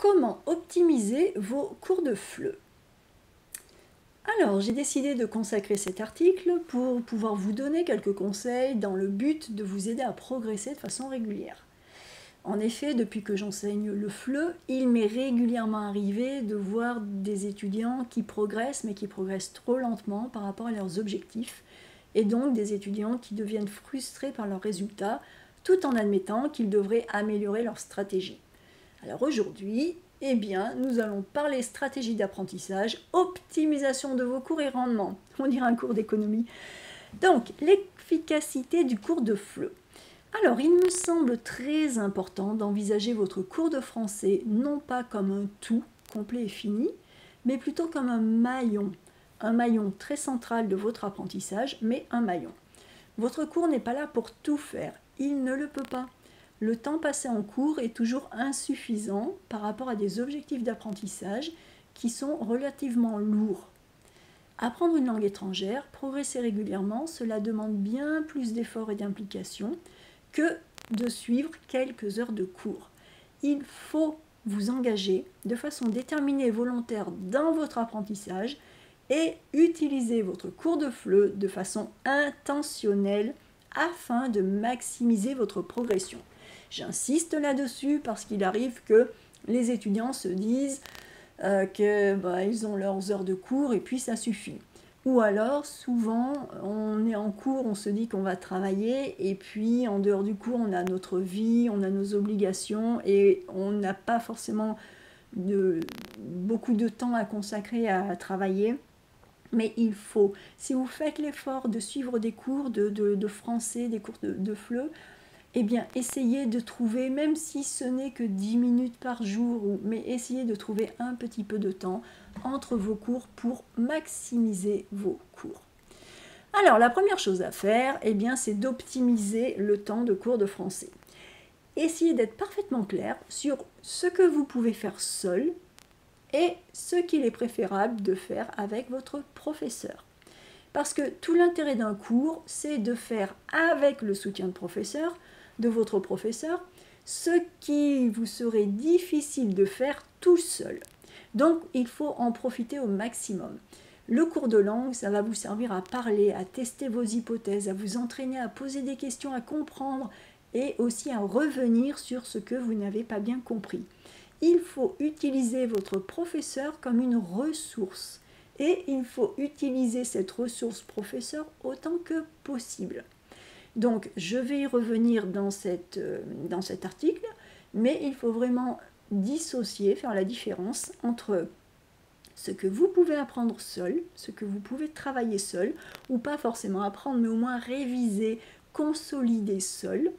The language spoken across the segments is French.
Comment optimiser vos cours de FLE? Alors, j'ai décidé de consacrer cet article pour pouvoir vous donner quelques conseils dans le but de vous aider à progresser de façon régulière. En effet, depuis que j'enseigne le FLE, il m'est régulièrement arrivé de voir des étudiants qui progressent, mais qui progressent trop lentement par rapport à leurs objectifs, et donc des étudiants qui deviennent frustrés par leurs résultats, tout en admettant qu'ils devraient améliorer leur stratégie. Alors aujourd'hui, nous allons parler stratégie d'apprentissage, optimisation de vos cours et rendement. On dirait un cours d'économie. Donc, l'efficacité du cours de FLE. Alors, il me semble très important d'envisager votre cours de français non pas comme un tout complet et fini, mais plutôt comme un maillon très central de votre apprentissage, mais un maillon. Votre cours n'est pas là pour tout faire, il ne le peut pas. Le temps passé en cours est toujours insuffisant par rapport à des objectifs d'apprentissage qui sont relativement lourds. Apprendre une langue étrangère, progresser régulièrement, cela demande bien plus d'efforts et d'implication que de suivre quelques heures de cours. Il faut vous engager de façon déterminée et volontaire dans votre apprentissage et utiliser votre cours de FLE de façon intentionnelle afin de maximiser votre progression. J'insiste là-dessus parce qu'il arrive que les étudiants se disent qu'ils ont leurs heures de cours et puis ça suffit. Ou alors, souvent, on est en cours, on se dit qu'on va travailler et puis en dehors du cours, on a notre vie, on a nos obligations et on n'a pas forcément beaucoup de temps à consacrer à travailler. Mais il faut, si vous faites l'effort de suivre des cours de français, des cours de FLE, eh bien, essayez de trouver, même si ce n'est que 10 minutes par jour, mais essayez de trouver un petit peu de temps entre vos cours pour maximiser vos cours. Alors, la première chose à faire, c'est d'optimiser le temps de cours de français. Essayez d'être parfaitement clair sur ce que vous pouvez faire seul et ce qu'il est préférable de faire avec votre professeur. Parce que tout l'intérêt d'un cours, c'est de faire avec le soutien de votre professeur, ce qui vous serait difficile de faire tout seul. Donc, il faut en profiter au maximum. Le cours de langue, ça va vous servir à parler, à tester vos hypothèses, à vous entraîner à poser des questions, à comprendre et aussi à revenir sur ce que vous n'avez pas bien compris. Il faut utiliser votre professeur comme une ressource et il faut utiliser cette ressource professeur autant que possible. Donc, je vais y revenir dans cet article, mais il faut vraiment dissocier, faire la différence entre ce que vous pouvez apprendre seul, ce que vous pouvez travailler seul, ou pas forcément apprendre, mais au moins réviser, consolider seul,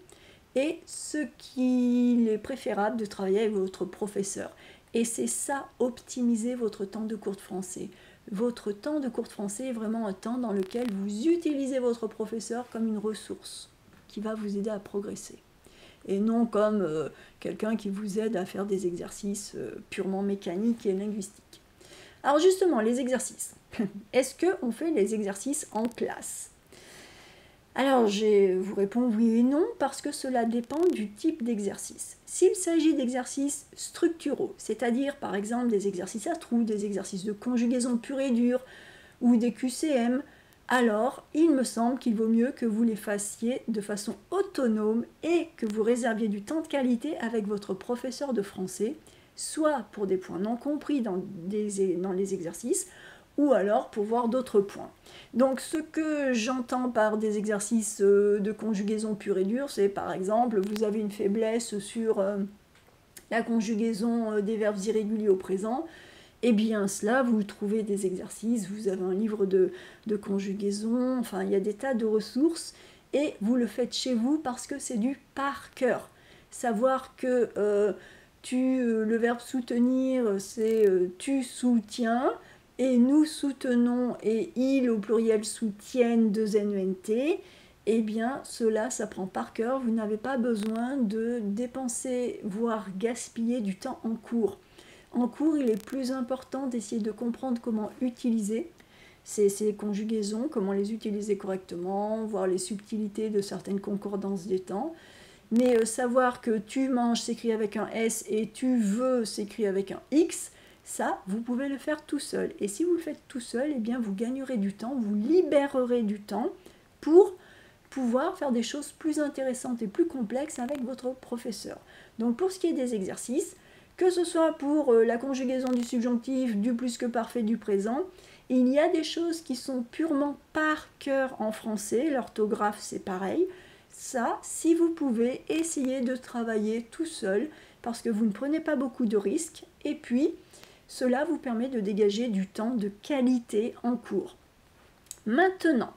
et ce qu'il est préférable de travailler avec votre professeur. Et c'est ça, optimiser votre temps de cours de français. Votre temps de cours de français est vraiment un temps dans lequel vous utilisez votre professeur comme une ressource qui va vous aider à progresser. Et non comme quelqu'un qui vous aide à faire des exercices purement mécaniques et linguistiques. Alors justement, les exercices. Est-ce qu'on fait les exercices en classe ? Alors, je vous réponds oui et non parce que cela dépend du type d'exercice. S'il s'agit d'exercices structuraux, c'est-à-dire par exemple des exercices à trous, des exercices de conjugaison pure et dure ou des QCM, alors il me semble qu'il vaut mieux que vous les fassiez de façon autonome et que vous réserviez du temps de qualité avec votre professeur de français, soit pour des points non compris dans les exercices, ou alors pour voir d'autres points. Donc ce que j'entends par des exercices de conjugaison pure et dure, c'est par exemple, vous avez une faiblesse sur la conjugaison des verbes irréguliers au présent, et bien cela, vous trouvez des exercices, vous avez un livre de conjugaison, enfin il y a des tas de ressources, et vous le faites chez vous parce que c'est du par cœur. Savoir que le verbe soutenir, c'est tu soutiens, et nous soutenons et ils au pluriel soutiennent 2 NENT, eh bien cela s'apprend par cœur, vous n'avez pas besoin de dépenser, voire gaspiller du temps en cours. En cours, il est plus important d'essayer de comprendre comment utiliser ces conjugaisons, comment les utiliser correctement, voir les subtilités de certaines concordances des temps. mais savoir que tu manges s'écrit avec un S et tu veux s'écrit avec un X, ça, vous pouvez le faire tout seul. Et si vous le faites tout seul, eh bien, vous gagnerez du temps, vous libérerez du temps pour pouvoir faire des choses plus intéressantes et plus complexes avec votre professeur. Donc pour ce qui est des exercices, que ce soit pour la conjugaison du subjonctif, du plus que parfait, du présent, il y a des choses qui sont purement par cœur en français, l'orthographe c'est pareil. Ça, si vous pouvez, essayez de travailler tout seul parce que vous ne prenez pas beaucoup de risques et puis cela vous permet de dégager du temps de qualité en cours. Maintenant,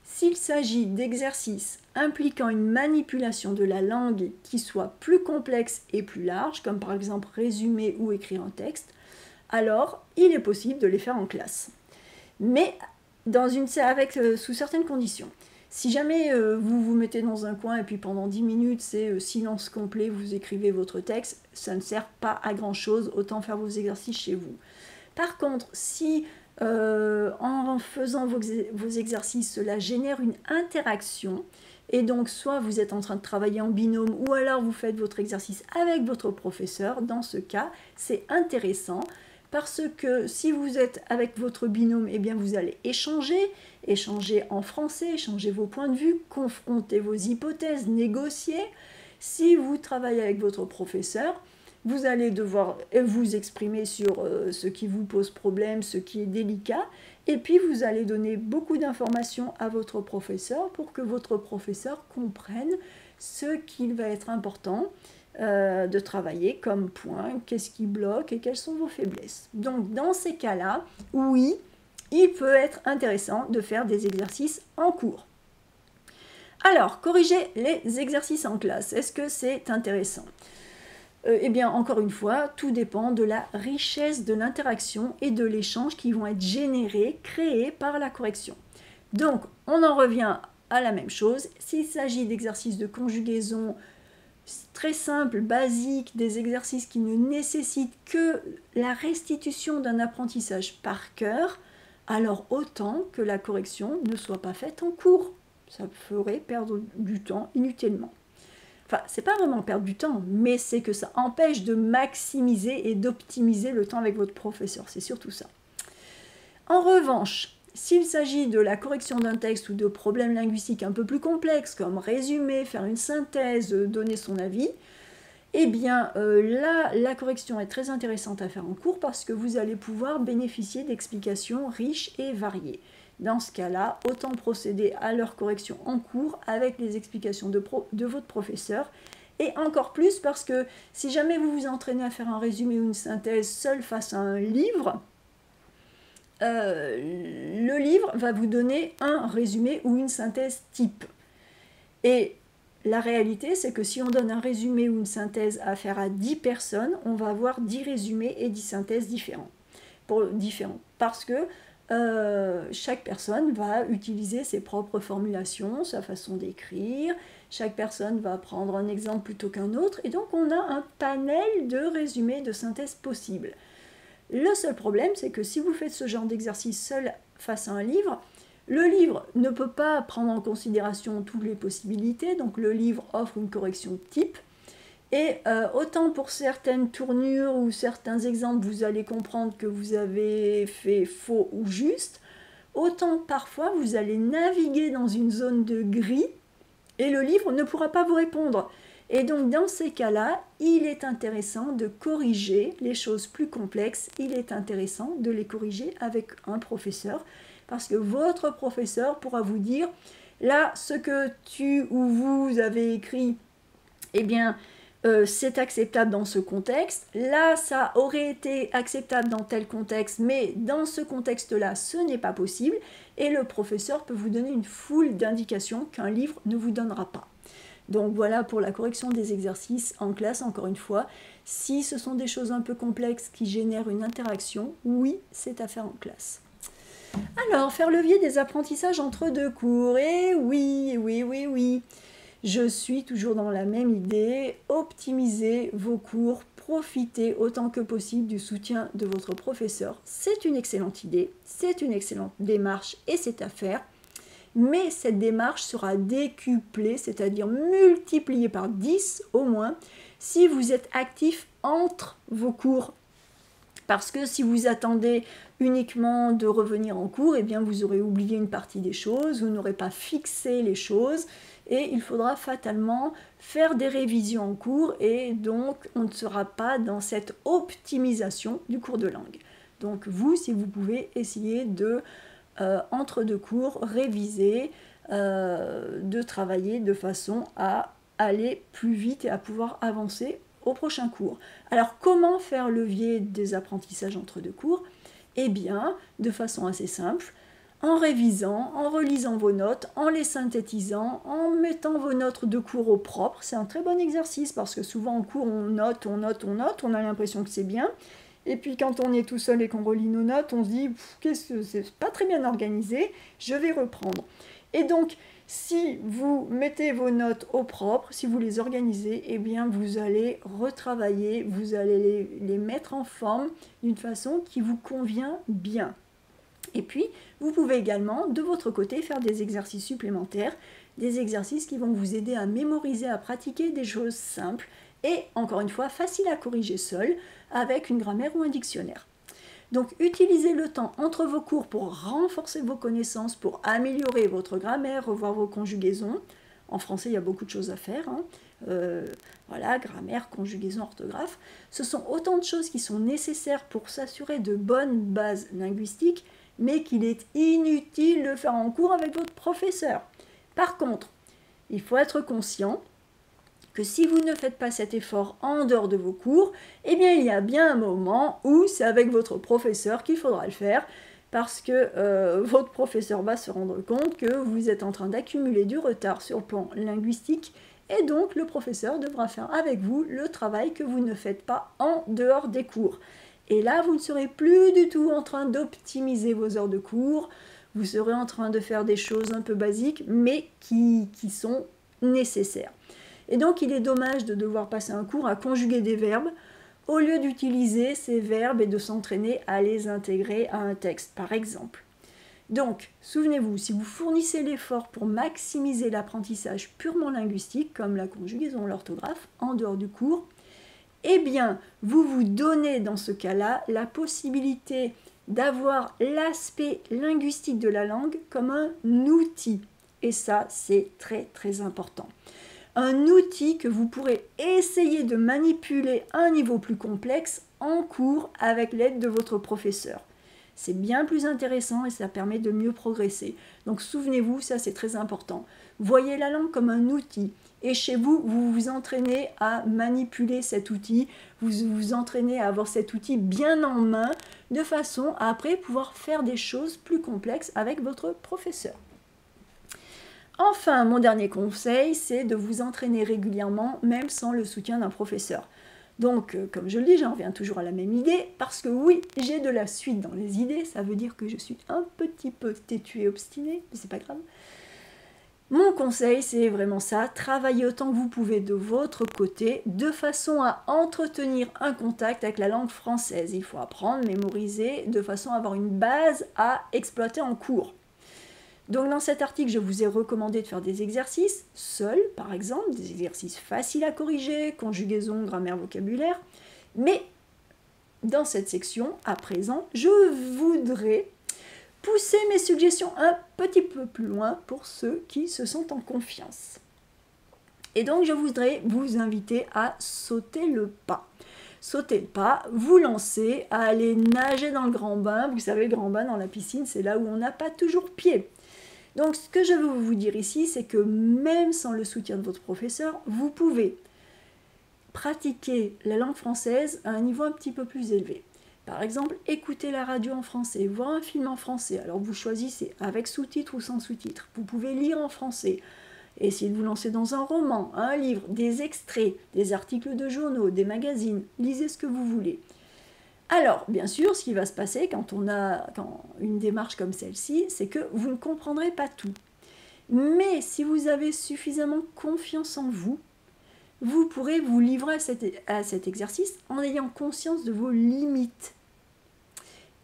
s'il s'agit d'exercices impliquant une manipulation de la langue qui soit plus complexe et plus large, comme par exemple résumer ou écrire un texte, alors il est possible de les faire en classe. Mais sous certaines conditions. Si jamais vous vous mettez dans un coin et puis pendant 10 minutes c'est silence complet, vous écrivez votre texte, ça ne sert pas à grand chose, autant faire vos exercices chez vous. Par contre, si en faisant vos exercices, cela génère une interaction, et donc soit vous êtes en train de travailler en binôme, ou alors vous faites votre exercice avec votre professeur, dans ce cas, c'est intéressant, parce que si vous êtes avec votre binôme, eh bien vous allez échanger en français, échanger vos points de vue, confronter vos hypothèses, négocier. Si vous travaillez avec votre professeur, vous allez devoir vous exprimer sur ce qui vous pose problème, ce qui est délicat, et puis vous allez donner beaucoup d'informations à votre professeur pour que votre professeur comprenne ce qu'il va être important de travailler comme point, qu'est-ce qui bloque et quelles sont vos faiblesses. Donc dans ces cas-là, oui, il peut être intéressant de faire des exercices en cours. Alors, corriger les exercices en classe, est-ce que c'est intéressant ? Eh bien, encore une fois, tout dépend de la richesse de l'interaction et de l'échange qui vont être générés, créés par la correction. Donc, on en revient à la même chose. S'il s'agit d'exercices de conjugaison très simples, basiques, des exercices qui ne nécessitent que la restitution d'un apprentissage par cœur, alors autant que la correction ne soit pas faite en cours. Ça ferait perdre du temps inutilement. Enfin, c'est pas vraiment perdre du temps, mais c'est que ça empêche de maximiser et d'optimiser le temps avec votre professeur. C'est surtout ça. En revanche, s'il s'agit de la correction d'un texte ou de problèmes linguistiques un peu plus complexes, comme résumer, faire une synthèse, donner son avis, eh bien là, la correction est très intéressante à faire en cours parce que vous allez pouvoir bénéficier d'explications riches et variées. Dans ce cas-là, autant procéder à leur correction en cours avec les explications de votre professeur. Et encore plus parce que si jamais vous vous entraînez à faire un résumé ou une synthèse seul face à un livre, le livre va vous donner un résumé ou une synthèse type. Et la réalité, c'est que si on donne un résumé ou une synthèse à faire à 10 personnes, on va avoir 10 résumés et 10 synthèses différents. Parce que chaque personne va utiliser ses propres formulations, sa façon d'écrire, chaque personne va prendre un exemple plutôt qu'un autre, et donc on a un panel de résumés, de synthèses possibles. Le seul problème, c'est que si vous faites ce genre d'exercice seul face à un livre, le livre ne peut pas prendre en considération toutes les possibilités, donc le livre offre une correction type, et autant pour certaines tournures ou certains exemples, vous allez comprendre que vous avez fait faux ou juste, autant parfois vous allez naviguer dans une zone de gris et le livre ne pourra pas vous répondre. Et donc dans ces cas-là, il est intéressant de corriger les choses plus complexes, il est intéressant de les corriger avec un professeur, parce que votre professeur pourra vous dire, là, ce que tu ou vous avez écrit, eh bien, c'est acceptable dans ce contexte, là ça aurait été acceptable dans tel contexte, mais dans ce contexte-là ce n'est pas possible, et le professeur peut vous donner une foule d'indications qu'un livre ne vous donnera pas. Donc voilà pour la correction des exercices en classe, encore une fois, si ce sont des choses un peu complexes qui génèrent une interaction, oui, c'est à faire en classe. Alors, faire levier des apprentissages entre deux cours, et oui. Je suis toujours dans la même idée, optimisez vos cours, profitez autant que possible du soutien de votre professeur. C'est une excellente idée, c'est une excellente démarche et c'est à faire. mais cette démarche sera décuplée, c'est-à-dire multipliée par 10 au moins, si vous êtes actif entre vos cours. Parce que si vous attendez uniquement de revenir en cours, eh bien vous aurez oublié une partie des choses, vous n'aurez pas fixé les choses, et il faudra fatalement faire des révisions en cours, et donc on ne sera pas dans cette optimisation du cours de langue. Donc vous, si vous pouvez, essayer de, entre deux cours, réviser, de travailler de façon à aller plus vite et à pouvoir avancer au prochain cours. Alors comment faire levier des apprentissages entre deux cours? Eh bien, de façon assez simple, en révisant, en relisant vos notes, en les synthétisant, en mettant vos notes de cours au propre. C'est un très bon exercice parce que souvent en cours on note, on a l'impression que c'est bien. Et puis quand on est tout seul et qu'on relit nos notes, on se dit qu'est-ce que c'est pas très bien organisé, je vais reprendre. Et donc, si vous mettez vos notes au propre, si vous les organisez, eh bien vous allez retravailler, vous allez les mettre en forme d'une façon qui vous convient bien. Et puis, vous pouvez également, de votre côté, faire des exercices supplémentaires, des exercices qui vont vous aider à mémoriser, à pratiquer des choses simples et, encore une fois, faciles à corriger seul, avec une grammaire ou un dictionnaire. Donc, utilisez le temps entre vos cours pour renforcer vos connaissances, pour améliorer votre grammaire, revoir vos conjugaisons. En français, il y a beaucoup de choses à faire. Voilà, grammaire, conjugaison, orthographe. Ce sont autant de choses qui sont nécessaires pour s'assurer de bonnes bases linguistiques, mais qu'il est inutile de faire en cours avec votre professeur. Par contre, il faut être conscient que si vous ne faites pas cet effort en dehors de vos cours, eh bien il y a bien un moment où c'est avec votre professeur qu'il faudra le faire, parce que votre professeur va se rendre compte que vous êtes en train d'accumuler du retard sur le plan linguistique, et donc le professeur devra faire avec vous le travail que vous ne faites pas en dehors des cours. Et là, vous ne serez plus du tout en train d'optimiser vos heures de cours, vous serez en train de faire des choses un peu basiques, mais qui sont nécessaires. Et donc, il est dommage de devoir passer un cours à conjuguer des verbes, au lieu d'utiliser ces verbes et de s'entraîner à les intégrer à un texte, par exemple. Donc, souvenez-vous, si vous fournissez l'effort pour maximiser l'apprentissage purement linguistique, comme la conjugaison, l'orthographe, en dehors du cours, eh bien, vous vous donnez dans ce cas-là la possibilité d'avoir l'aspect linguistique de la langue comme un outil. Et ça, c'est très très important. Un outil que vous pourrez essayer de manipuler à un niveau plus complexe en cours avec l'aide de votre professeur. C'est bien plus intéressant et ça permet de mieux progresser. Donc souvenez-vous, ça c'est très important. Voyez la langue comme un outil. Et chez vous, vous vous entraînez à manipuler cet outil, vous vous entraînez à avoir cet outil bien en main, de façon à après pouvoir faire des choses plus complexes avec votre professeur. Enfin, mon dernier conseil, c'est de vous entraîner régulièrement, même sans le soutien d'un professeur. Donc, comme je le dis, j'en reviens toujours à la même idée, parce que oui, j'ai de la suite dans les idées, ça veut dire que je suis un petit peu têtue et obstinée, mais c'est pas grave. Mon conseil, c'est vraiment ça, travaillez autant que vous pouvez de votre côté, de façon à entretenir un contact avec la langue française. Il faut apprendre, mémoriser, de façon à avoir une base à exploiter en cours. Donc dans cet article, je vous ai recommandé de faire des exercices, seuls par exemple, des exercices faciles à corriger, conjugaison, grammaire, vocabulaire. Mais dans cette section, à présent, je voudrais pousser mes suggestions un petit peu plus loin pour ceux qui se sentent en confiance. Et donc je voudrais vous inviter à sauter le pas. Sauter le pas, vous lancer, à aller nager dans le grand bain. Vous savez, le grand bain dans la piscine, c'est là où on n'a pas toujours pied. Donc ce que je veux vous dire ici, c'est que même sans le soutien de votre professeur, vous pouvez pratiquer la langue française à un niveau un petit peu plus élevé. Par exemple, écouter la radio en français, voir un film en français. Alors vous choisissez avec sous-titres ou sans sous-titres. Vous pouvez lire en français. Essayez de vous lancer dans un roman, un livre, des extraits, des articles de journaux, des magazines. Lisez ce que vous voulez. Alors, bien sûr, ce qui va se passer quand une démarche comme celle-ci, c'est que vous ne comprendrez pas tout. Mais si vous avez suffisamment confiance en vous, vous pourrez vous livrer à cet exercice en ayant conscience de vos limites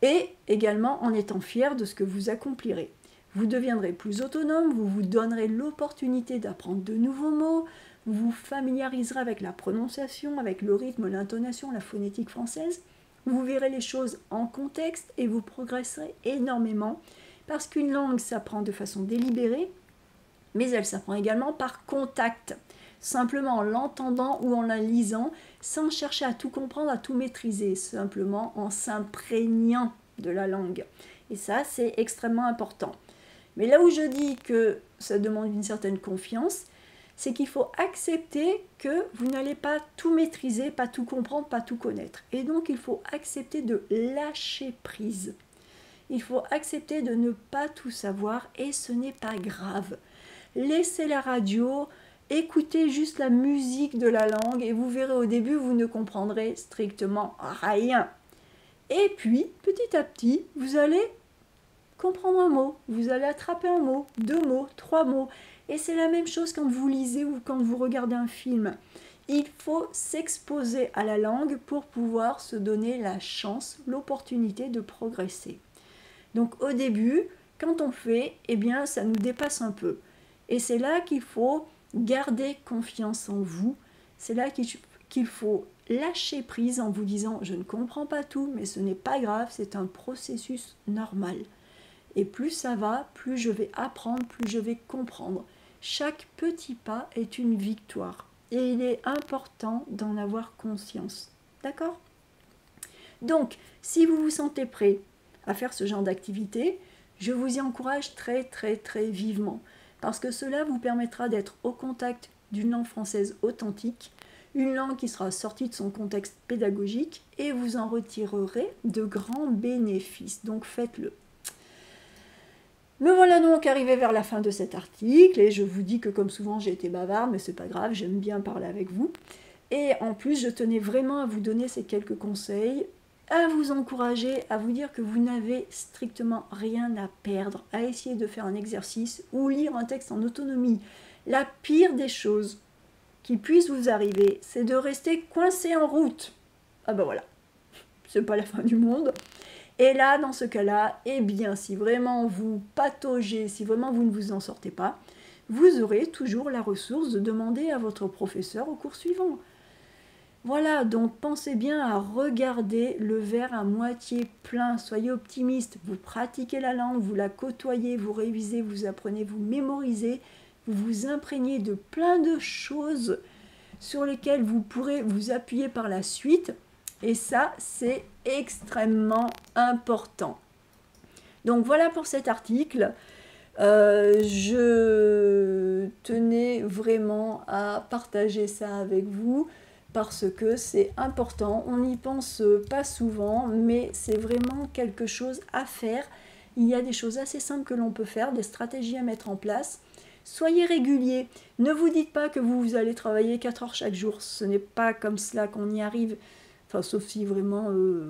et également en étant fier de ce que vous accomplirez. Vous deviendrez plus autonome, vous vous donnerez l'opportunité d'apprendre de nouveaux mots, vous vous familiariserez avec la prononciation, avec le rythme, l'intonation, la phonétique française. Vous verrez les choses en contexte et vous progresserez énormément parce qu'une langue s'apprend de façon délibérée, mais elle s'apprend également par contact, simplement en l'entendant ou en la lisant, sans chercher à tout comprendre, à tout maîtriser, simplement en s'imprégnant de la langue. Et ça, c'est extrêmement important. Mais là où je dis que ça demande une certaine confiance, c'est qu'il faut accepter que vous n'allez pas tout maîtriser, pas tout comprendre, pas tout connaître. Et donc, il faut accepter de lâcher prise. Il faut accepter de ne pas tout savoir et ce n'est pas grave. Laissez la radio, écoutez juste la musique de la langue et vous verrez au début, vous ne comprendrez strictement rien. Et puis, petit à petit, vous allez comprendre un mot, vous allez attraper un mot, 2 mots, 3 mots. Et c'est la même chose quand vous lisez ou quand vous regardez un film. Il faut s'exposer à la langue pour pouvoir se donner la chance, l'opportunité de progresser. Donc au début, quand on fait, eh bien ça nous dépasse un peu. Et c'est là qu'il faut garder confiance en vous. C'est là qu'il faut lâcher prise en vous disant « je ne comprends pas tout, mais ce n'est pas grave, c'est un processus normal ». Et plus ça va, plus je vais apprendre, plus je vais comprendre. Chaque petit pas est une victoire. Et il est important d'en avoir conscience. D'accord? Donc, si vous vous sentez prêt à faire ce genre d'activité, je vous y encourage très vivement. Parce que cela vous permettra d'être au contact d'une langue française authentique, une langue qui sera sortie de son contexte pédagogique et vous en retirerez de grands bénéfices. Donc faites-le. Me voilà donc arrivé vers la fin de cet article et je vous dis que comme souvent j'ai été bavarde, mais c'est pas grave, j'aime bien parler avec vous. Et en plus, je tenais vraiment à vous donner ces quelques conseils, à vous encourager, à vous dire que vous n'avez strictement rien à perdre, à essayer de faire un exercice ou lire un texte en autonomie. La pire des choses qui puissent vous arriver, c'est de rester coincé en route. Ah ben voilà, c'est pas la fin du monde. Et là, dans ce cas-là, eh bien, si vraiment vous pataugez, si vraiment vous ne vous en sortez pas, vous aurez toujours la ressource de demander à votre professeur au cours suivant. Voilà, donc pensez bien à regarder le verre à moitié plein, soyez optimiste, vous pratiquez la langue, vous la côtoyez, vous révisez, vous apprenez, vous mémorisez, vous vous imprégnez de plein de choses sur lesquelles vous pourrez vous appuyer par la suite. Et ça, c'est extrêmement important. Donc voilà pour cet article. Je tenais vraiment à partager ça avec vous parce que c'est important. On n'y pense pas souvent, mais c'est vraiment quelque chose à faire. Il y a des choses assez simples que l'on peut faire, des stratégies à mettre en place. Soyez réguliers. Ne vous dites pas que vous allez travailler 4 heures chaque jour. Ce n'est pas comme cela qu'on y arrive. Enfin, sauf si vraiment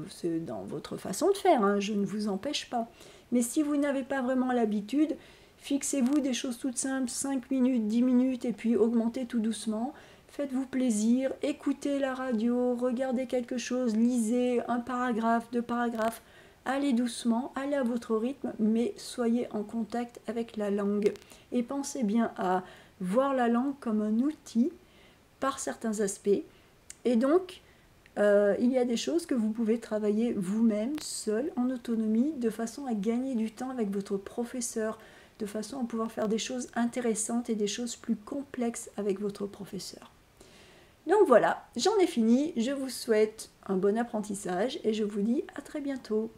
c'est dans votre façon de faire, hein, je ne vous empêche pas. Mais si vous n'avez pas vraiment l'habitude, fixez-vous des choses toutes simples, 5 minutes, 10 minutes, et puis augmentez tout doucement. Faites-vous plaisir, écoutez la radio, regardez quelque chose, lisez un paragraphe, 2 paragraphes. Allez doucement, allez à votre rythme, mais soyez en contact avec la langue. Et pensez bien à voir la langue comme un outil par certains aspects. Et donc, il y a des choses que vous pouvez travailler vous-même, seul, en autonomie, de façon à gagner du temps avec votre professeur, de façon à pouvoir faire des choses intéressantes et des choses plus complexes avec votre professeur. Donc voilà, j'en ai fini, je vous souhaite un bon apprentissage et je vous dis à très bientôt.